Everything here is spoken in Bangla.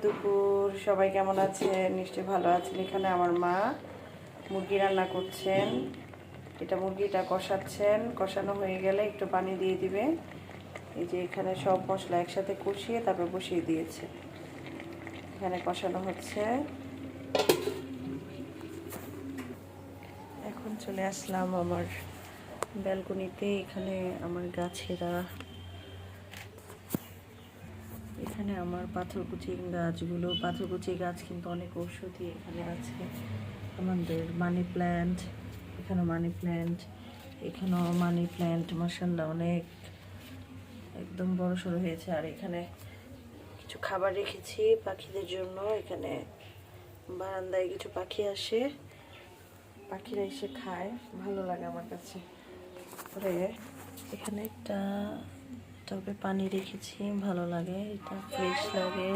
দুপুর, সবাই কেমন আছেন? নিশ্চয়ই ভালো আছেন। এখানে আমার মা মুরগি রান্না করছেন। মুরগিটা কষাচ্ছেন, কষানো হয়ে গেলে একটু পানি দিয়ে দিবে। এই যে এখানে সব মশলা একসাথে কষিয়ে তারপর বসিয়ে দিয়েছে। এখানে কষানো হচ্ছে। এখন চলে আসলাম আমার ব্যালকনিতে। এখানে আমার গাছেরা, এখানে আমার পাথরকুচি গাছগুলো, পাথরকুচি গাছ কিন্তু অনেক ঔষধি এখানে আছে। আমাদের মানি প্ল্যান্ট, এখানেও মানি প্ল্যান্ট, এখানেও মানি প্ল্যান্ট, মাশাআল্লাহ অনেক একদম বড় সড়ো হয়েছে। আর এখানে কিছু খাবার রেখেছি পাখিদের জন্য। এখানে বারান্দায় কিছু পাখি আসে, পাখিরা এসে খায়, ভালো লাগে আমার কাছে। পরে এখানে একটা টবে পানি রেখেছি, ভালো লাগে, এটা ফ্রেশ লাগে।